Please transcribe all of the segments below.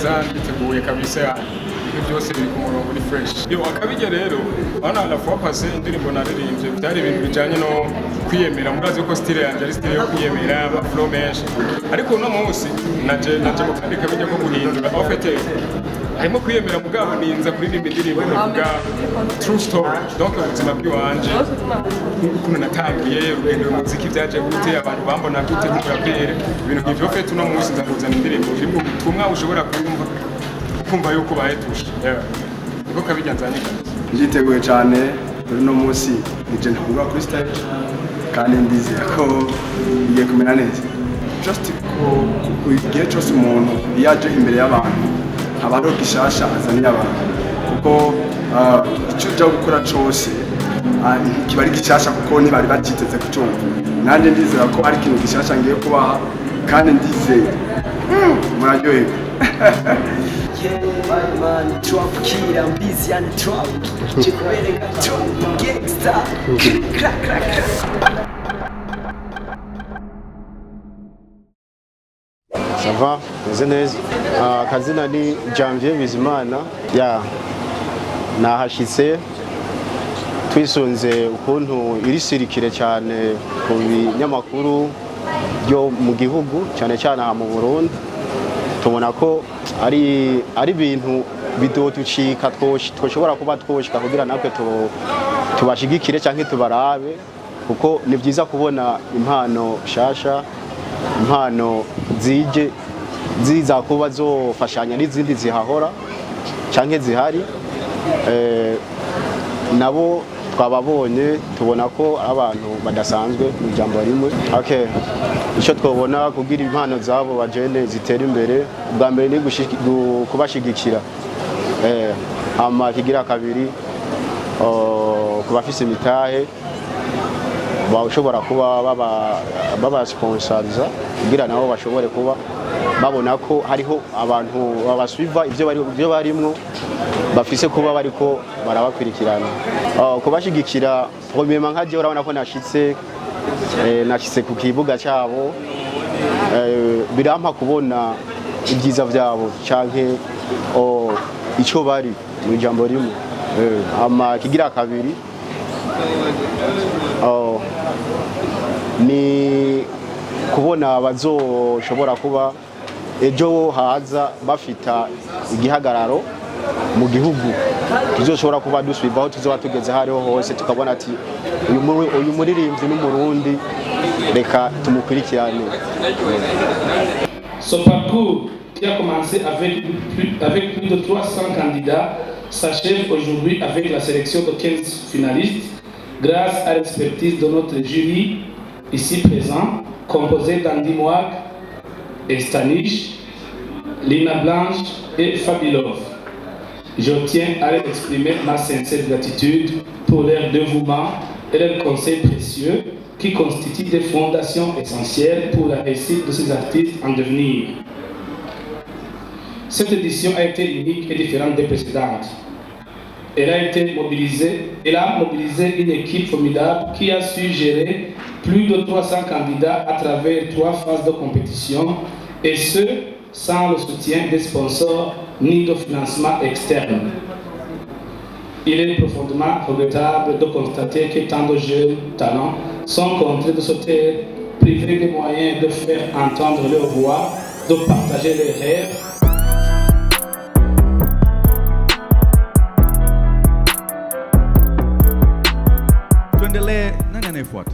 neza biteguye kabisa ibintu byose biri ku murongo ni fresh yo akabijya rero bana la fois passé indirimbo naririmbye byari ibintu bijanye no kwiyemera murazi ko style yanjye ari style yo kwiyemera ama flow menshi ariko no munsi naje mu kandi kabijya ko guhindura en fait harimo kwiyemera mugabo ninza kuririmba indirimbo ivuga true story donc ubuzima bw'iwanje ukuntu natangiye urugendo rw'umuziki byaje gute abantu bambona gute nk'umuraperi ibintu nk'ivyo fait uno munsi nzakuzana indirimbo irimo ubutumwa ushobora kumva yuko bahetushe niko kabijya nzanye nditeguye cyane uno munsi nije ntabwo kuri stage kandi ndizera ko igiye kumera neza just ku igihe cyose umuntu yaje imbere y'abantu abantu gishasha azaniye abantu kuko icyo ujya gukora cyose kiba ari gishasha kuko ntibari bakiteze kucyumva nanjye ndizera ko ari ikintu gishasha ngiye kubaha kandi ndizeye muraryoherwa man trap kira mbizi yani trap chikubereka trap gangsta crack crack Ça va, meze neza. Akazina ni Janvier Bizimana. Ya nahashitse twisunze ukuntu iri sirikire cyane ku binyamakuru byo mu gihugu cyane cyane aha mu Burundi. Tubona ko ari ibintu bidotucika twoshobora kuba twoshika kugira natwe tubashigikire cyangwa tubarabe kuko ni byiza kubona impano shasha impano ziza kuba zofashanya n'izindi zihahora cyangwa zihari nabo twababonye tubona ko abantu badasanzwe mu jambo rimwe okay icyo twabona kugira impano zabo bajene zitera imbere ubwa mbere ni kubashigikira ama kigira kabiri kubafise imitahe bashobora kuba baba sponsoriza kugira nabo bashobore kuba babona ko hariho abantu babaswiva ibyo barimwo bafise kuba bariko barabakwirikirana kubashigikira premièrement nkaje urabona ko nashitse ku kibuga cyabo birampa kubona ibyiza byabo canke ico bari mu jambo rimwe ama kigira kabiri ni kubona bazoshobora kuba ejo haza bafita igihagararo mu gihugu tuzoshobora kuba duswivaho tuzoba tugeze hariho hose tukabona ati uyu muririmbyi n'umurundi reka tumukurikirane. Ce parcours qui a commencé avec plus de 300 candidats s'achève aujourd'hui avec la sélection de 15 finalistes grâce à l'expertise de notre jury ici présent, composé d'Andy Moag et Stanish, Lina Blanche et Fabilov. Je tiens à leur exprimer ma sincère gratitude pour leur dévouement et leurs conseils précieux qui constituent des fondations essentielles pour la réussite de ces artistes en devenir. Cette édition a été unique et différente des précédentes. Elle a mobilisé une équipe formidable qui a su gérer plus de 300 candidats à travers 3 phases de compétition, et ce, sans le soutien des sponsors ni de financement externe. Il est profondément regrettable de constater que tant de jeunes talents sont contraints de se taire, privés des moyens de faire entendre leur voix, de partager leurs rêves. Nani anayefuata?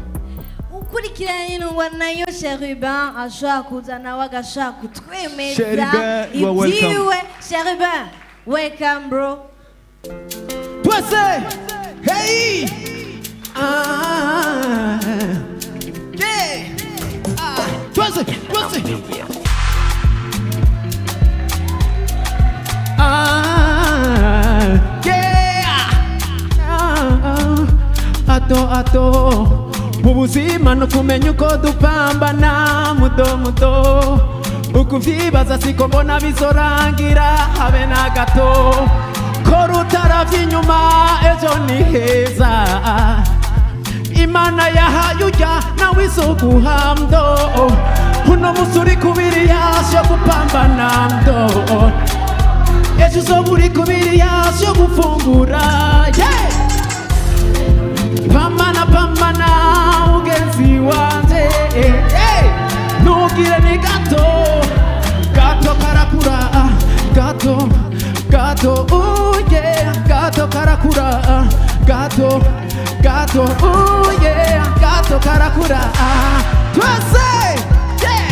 Ukurikiranye n'ubanayo Cherubin ashaka kuzana wagashaka kutwemeza ibyiriwe. Cherubin, welcome bro. Twese hey twese ato ubuzima no kumenya uko dupambana mudo ukuvyibaza siko mbona bizorangira habe na gato ko rutaravye inyuma ejo ni heza Imana imana yahaye ujya nawe izoguhamdo uno musuri kubiri yasyo gupambana mdo ejo uzoba uri kubiri yasyo gufungura pambana pambana mugenzi wanje ntugire ni gato gato karakura gato gato yeah gato karakura gato gato yeah gato karakura twese yeah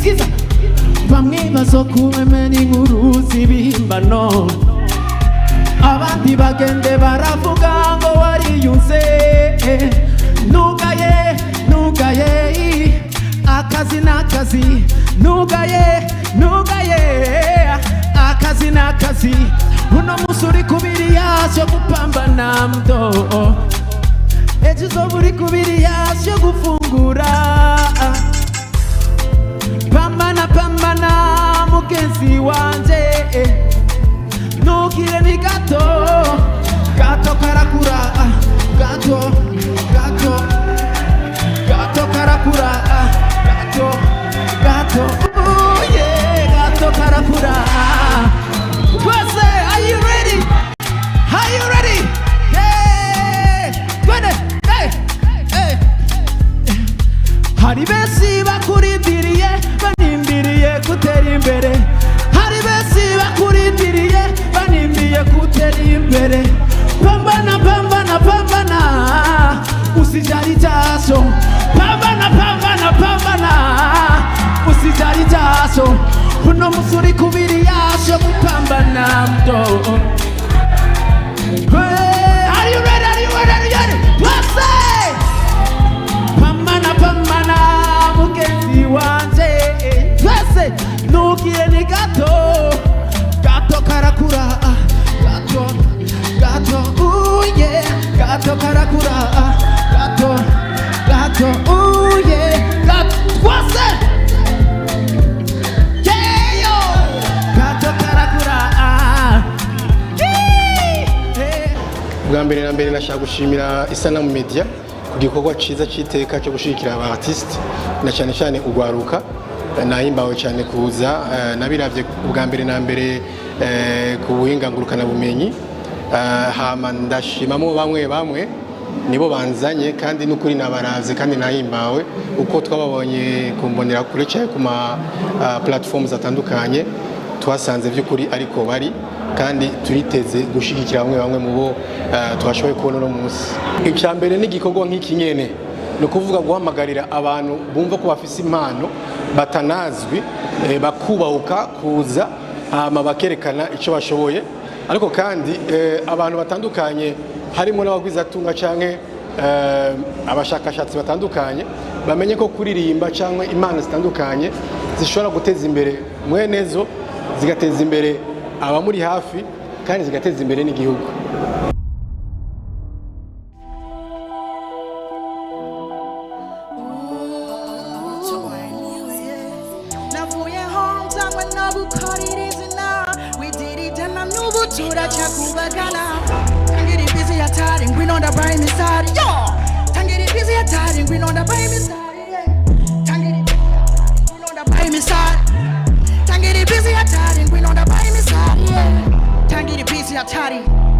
skiza bamwe bazokumemena inkuru z'ibihimbano abandi bagende baravuga ngo wariyunze nugaye nugaye akazi n'akazi nugaye nugaye akazi n'akazi uno musi uri kubiri yasyo gupambana mdo ejo uzoba uri kubiri yasyo gufungura pambana pambana mugenzi wanje ntugire ni gato gato karakura gato gato gato karakura gato gato yeah gato karakura twese are you ready hey hey hari benshi bakurindiriye banimbiriye gutera imbere hari benshi bakurindiriye banimbiye gutera imbere pambana pambana pambana usijali jasho pambana pambana pambana usijali jasho uno musuri kubiri yasho gupambana mdo are you ready wase pambana pambana mugenzi wanje twese ntugire ni gato gato karakura gato gato yeah gato karakura gato gato yeah gato twese yeah yo gato karakura bwa mbere na mbere nashaka gushimira Isanamu Media ku gikorwa ciza citeka cyo gushikira aba artiste na cyane cyane Urwaruka nahimbawe cyane kuza nabiravye bwa mbere na mbere ku buhinga ngurukana bumenyi hama ndashimamo bamwe nibo banzanye kandi n'ukuri nabaraze kandi nahimbawe uko twababonye kumbonera kure cyane ku ma platforms atandukanye twasanze by'ukuri ariko bari kandi turiteze gushigikira bamwe mu bo twashoboye kubona no munsi icyambere n'igikorwa nk'iki nyene no kuvuga guhamagarira abantu bumva ko bafise impano batanazwi bakubahuka kuza hama bakerekana icyo bashoboye ariko kandi abantu batandukanye harimo n'abagwizatunga canke abashakashatsi batandukanye bamenye ko kuririmba canke impano zitandukanye zishobora guteza imbere mwenezo zigateza imbere abamuri hafi kandi zigateza imbere n'igihugu.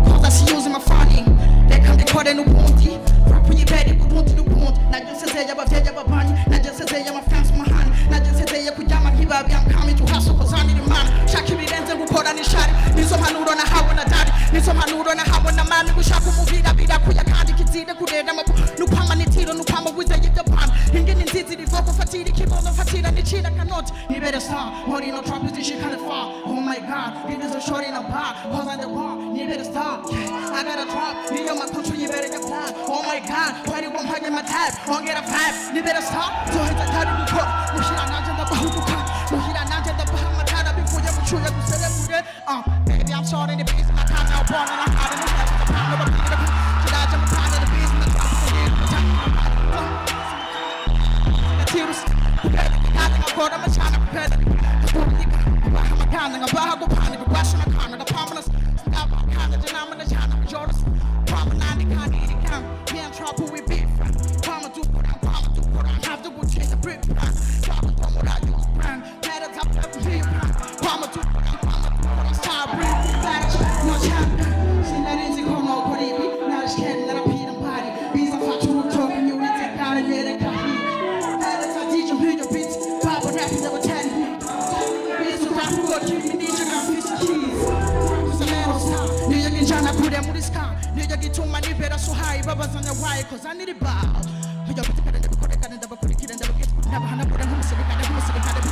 Cause I see using my funny. They come to call in the woundy. Rap when you ready, but want to the wound. Not just say you're a bunny. Not just say you're my fans, my hand. Not just say you're Kujama Kiba. I'm coming to hustle because I need a man. Shaki be dancing, we call on the shot. Need some hand on a how on a daddy. Need some hand on a how on a man. We shall move it up. Kuya can't get the good. No permanent, no palm with the pan. Hinging in Tizzy, the vocal fatigue, keep on the fatigue and the cheetah cannot. You better start. Money no trouble, she can't fall. Oh my god, it is a short in a bar. Cause I'm the bar. You better stop. I gotta drop. You know my country, you better get flat. Oh my god, why do you want to my tab? Won't get a vibe. You better stop. So hit the time to cook. Mushira Nanje Ndaririmba. Mushira Nanje Ndaririmba. Before you chew, you say that. Baby, I'm short in the beast. I can't now born and I'm hard in the step. Should I jump out of the beast? I'm a China. I'm a Better so high, Baba's on your why, cause I need it bow. Put your put it and never put it and never hand up with a who's a kind of who's a kind of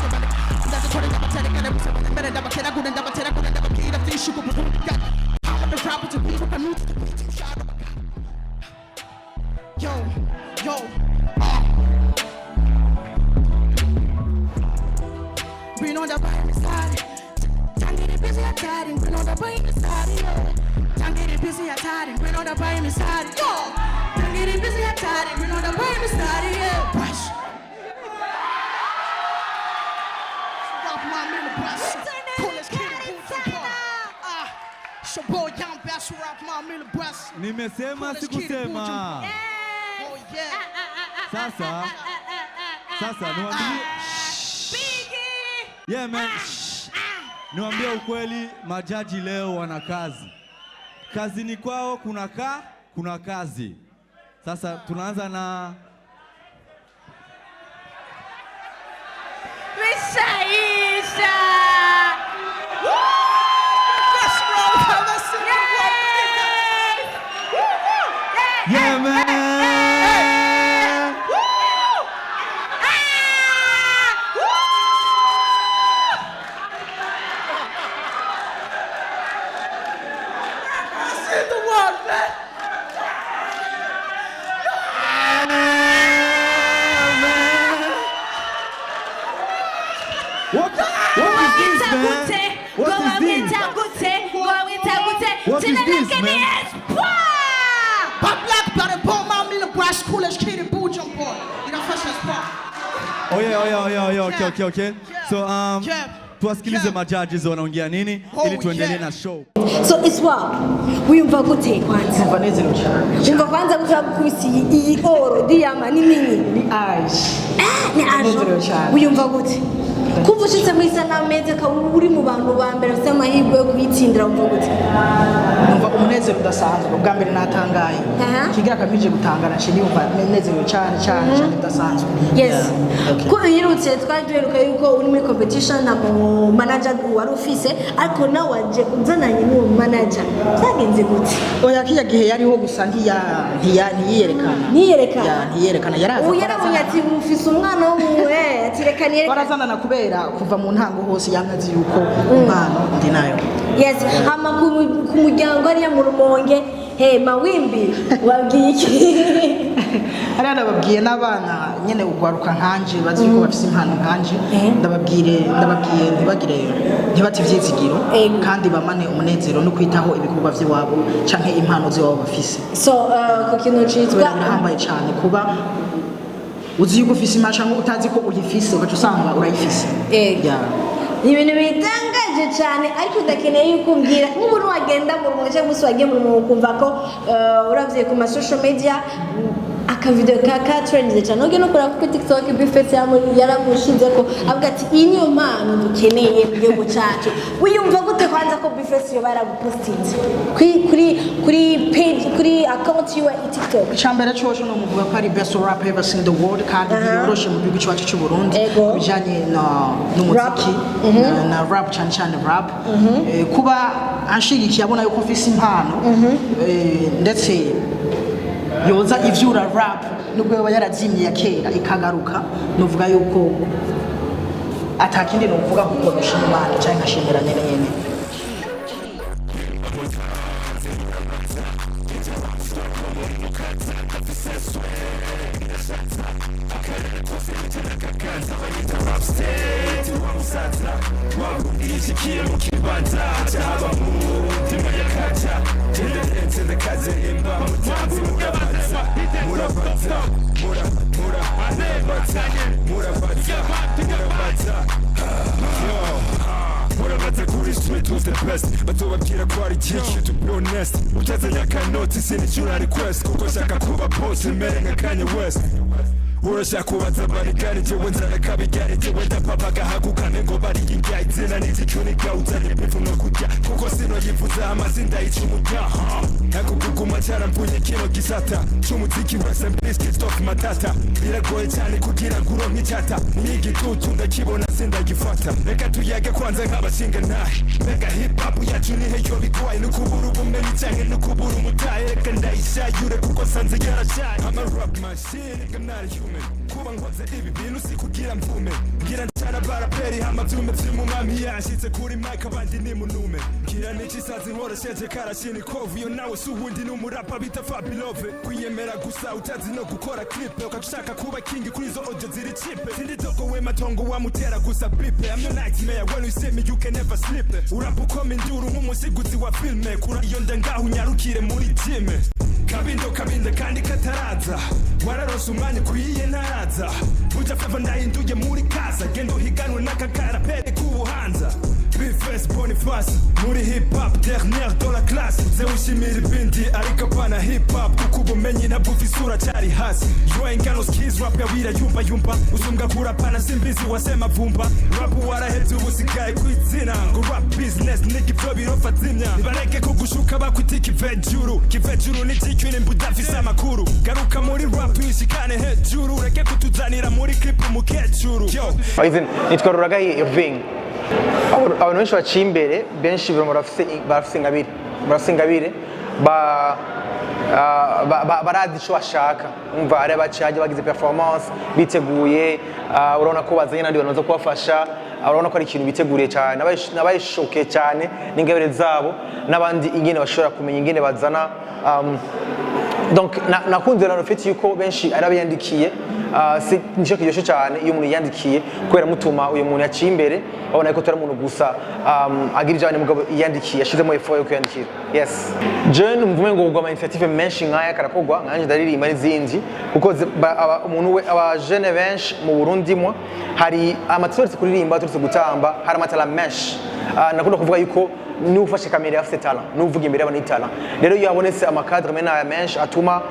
that's a never tell it and better never can I couldn't never tell I couldn't never get a thing she could got. I'm the rapper to be with a new shot. Yo, bring on the baby side. Don't get it busy at tiring, bring on the baby side. Don't get it busy at tiring, bring on the baby side. Yo, don't get it busy at tiring, bring on the baby side. Yeah, brush. Rock my middle brush. Coolest kid in Bujumbura. So boy, young best rock my middle brush. Nimesema sikusema. Oh yeah. Sasa niwaambie. Yeah man. Niwaambie ukweli, majaji leo wana kazi. Kazini kwao kuna kazi. Sasa tunaanza na Mishaisha. Yeah man. What is this, man? But black body bomb my middle brush, coolest kid in Bujumbura. You know, first part. Oh yeah, okay. So tuwasikilize majaji wanaongea nini ili tuendelee na show. So Iswa, wiyumva gute kwanza? Umva neza cyane. Wumva kwanza kusi iyi oro diyama ni nini? Ni eyes. Ni ajo. Wiyumva gute? Kuva ushitse muri sana meze ka uri mu bantu ba mbere ufite amahirwe yo kwitsindira umva gute? Umva umunezero udasanzwe bwa mbere natangaye. Kigira kamije gutangana nshi niumva umunezero cyane udasanzwe. Yes. Ko yirutse twaduheruka yuko uri muri competition na manager wari ufise ariko nawe waje uzananye n'uwo manager. Cagenze gute? Oya kiya gihe yariho gusa ntiyerekana. Ntiyerekana yaraza. Uyaravuye ati ufise umwana wo muwe ati reka niyerekana. Barazana na kubera kuva mu ntango hose yankazi yuko umwana ndi nayo. Yes, hama ku muryango ari mu Rumonge mawimbi wabwiye iki? Arana babwiye n'abana nyene ugwaruka nkanje bazi ko bafise impano nkanje ndababwiye ntibati vyizigiro kandi bamane umunezero no kwitaho ibikorwa vy'iwabo canke impano z'iwabo bafise. So ku kintu citwa birahambaye cyane kuba uzi yuko ufise impano canke utazi ko uyifise ugaca usanga urayifise. Ibintu bitangaje cyane ariko udakeneye yuko umbwira nk'umuntu wagenda mu Rumonge cyangwa se wagiye mu Rumonge kumva ko uravye ku ma social media akavideo ka trending cyane ugiye no kora ku TikTok bifetse yaramushinze ko avuga ati iyi niyo mpano dukeneye mu gihugu cyacu. Wiyumva gute kwanza ko bifetse yo baragupostinze kuri page kuri account yiwe TikTok? Chambere cyoco no muvuga ko ari best rapper ever in the world kandi yoroshe mu gihugu cyacu cy'u Burundi bijanye n'umuziki na rap cyane rap kuba anshigikiye abona yuko mfise impano ndetse yoza ivyura rap nubwo yoba yarazimye ya kera ikagaruka nuvuga yuko atakindi no kuvuga ko koresha imana cyangwa nkashimira nyene. Murabata kuri street was the best batubabwira ko ari igihe to be honest utazanya kanoti sinicura request kuko shaka kuba boss mere nka Kanye West urashaka kubaza barigari jewe nzana kabigari jewe ndapapaga hakukane ngo bari ingayi zina n'igicunika uzanye bifu no kujya kuko sino yifuza amazinda y'icumujya nakuguguma cyarampunye kino gisata cy'umuziki wa Simple Stop Matata biragoye cyane kugira ngo uronke icyata n'igitutu ndakibona sindagifata reka tuyage kwanza nk'abashinga ntahe mbega hip hop yacu ni heyo bigwaye no kubura ubumenyi cyangwa no kubura umutahe reka ndayishayure kuko sanze yarashaye I'm a rock machine I'm not a human kuba nkoze ibi bintu si kugira mvume ngira ncana baraperi hama vyume vy'umumami yashitse kuri mic abandi ni munume ngira n'ikisazi nkorosheje karashini kovu yo nawe si uwundi n'umurapa bita Fabilove kwiyemera gusa utazi no gukora clip ukashaka kuba king kuri izo audio ziri cheap sindi toko we matongo wamutera gusa bipe I'm your nightmare when you see me you can never sleep urapa ukoma induru nk'umusiguzi wa filme kura iyo ndangaho unyarukire muri gym kabindo kandi kataraza wararose umwanya ukwiye ntaraza buja feva ndahinduye muri kaza gendo higanwe n'akakara pere k'ubuhanza Bifes Boniface muri hip hop dernière dans la classe zewishimira ibindi ariko apana hip hop kuko ubumenyi nabwo ufisura cyari hasi yo ingano skills rap yabira yumba usumbwa kurapana simbizi wasema vumba rap warahetse ubusikaye kwitsina ngo rap business n'igipfo birofatsimya nibareke kugushuka bakwita kivejuru ni ikintu mbudafise amakuru garuka muri rap twishikane hejuru reke kutuzanira muri clip umukecuru nitwa Urwaruka Irving abantu benshi baciye imbere benshi barafise ingabire barazi icyo bashaka umva ari abacaje bagize performance biteguye urabona ko bazanye n'abandi bantu baza kubafasha urabona ko ari ikintu biteguriye cyane n'abayishoke cyane n'ingabire zabo n'abandi ingene bashobora kumenya ingene bazana donc nakunze rero ufite yuko benshi ari abiyandikiye nicyo kiryoshye cyane iyo umuntu yandikiye kubera mutuma uyu muntu yaciye imbere babona ko turi umuntu gusa agira ijana mugabo yandikiye yashizemo effort yo kwiyandikira yes jeune mvume ngo ugwa initiative menshi nkaya karakogwa nkanje ndaririmba n'izindi kuko umuntu we aba jeune benshi mu Burundi mwa hari amatsetse kuririmba turetse gutamba hari amatala menshi nakunda kuvuga yuko n'ufashe kamera afite talent n'uvuga imbere y'abantu talent rero iyo yabonetse amakadre mena menshi atuma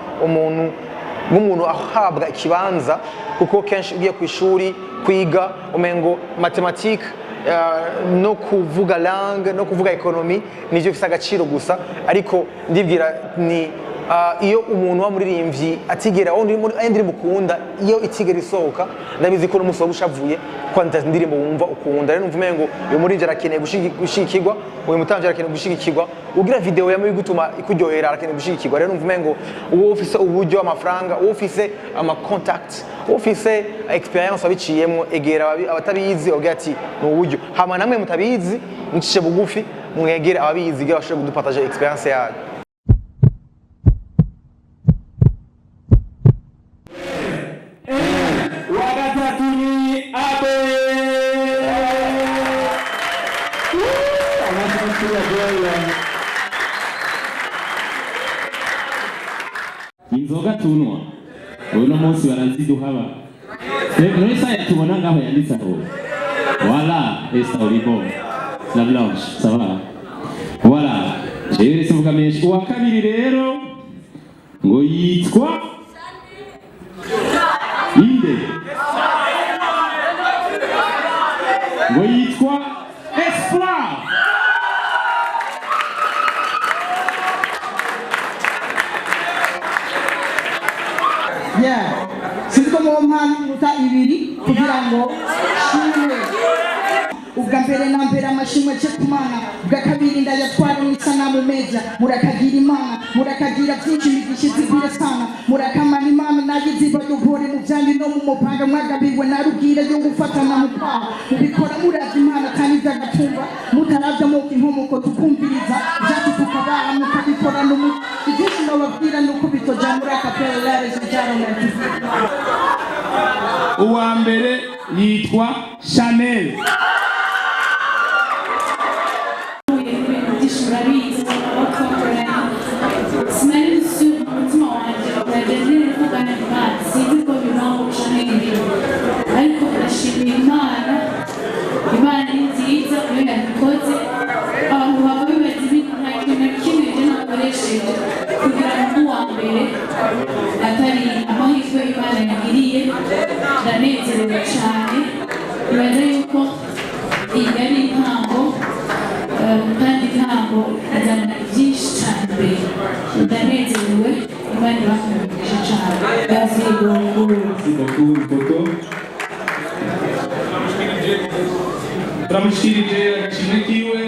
umuntu ahabwa ikibanza kuko kenshi ugiye ku ishuri kwiga umengo mathématique no kuvuga langue no kuvuga economy nivyo bifite agaciro gusa ariko ndibwira ni iyo umuntu wamuririmbyi atigera ndi mukunda iyo itigera isohoka ndabizi ko n'umuso bushavuye kwanda ndirimbo wumva ukunda rero numvume ngo uyu muririmbyi arakeneye gushigikirwa uyu mutambyi arakeneye gushigikirwa ugira video yamuye gutuma ikuryohera arakeneye gushigikirwa rero numvume ngo uwo ufise uburyo amafaranga uwo ufise ama contact uwo ufise experience abiciyemo egera abatabizi ogira ati mu buryo hama namwe mutabizi mucishe bugufi mwegere ababizi gira bashobora kudupartager experience yayo inzoga tunwa uno munsi baraziduhaba rero saya tubona ngaho yanditse aho wala estauribo la blanche ça va voilà jewe sivuga menshi uwa kabiri rero ngo yitwa inde ngo yitwa Espoir sinzi ko mu mpamvu muta ibiri kugira ngo shimwe ubwa mbere na mbere amashimwe cye kumana ubwa kabiri ndayatwara n'isanamu meza murakagira imana murakagira byinshi imigisha izigwire sana murakamana imana nagize ibadubore mu byanyu no mu mupanga mwagabiwe na rubwire yo gufatana mu kwaha mubikora muravya imana kandi byagatumba mutaravya mu inkomoko tukumviriza byati tukabaha mukabikora no ibyinshi nababwira nuko bitojamura kapela rezijaro na uwa mbere yitwa Chanel Imana ni nziza iyo yabikoze abantu baba bibaza ibintu nta kintu na kimwe ibyo nakoresheje kugira ngo uwa mbere atari amahirwe Imana yagiriye ndanezerewe cyane bibaza yuko iyi ari intango kandi intango izana byinshi cyane imbere ndanezerewe Imana ibakomeje cyane Merci beaucoup. turamushikirije agashimwe kiwe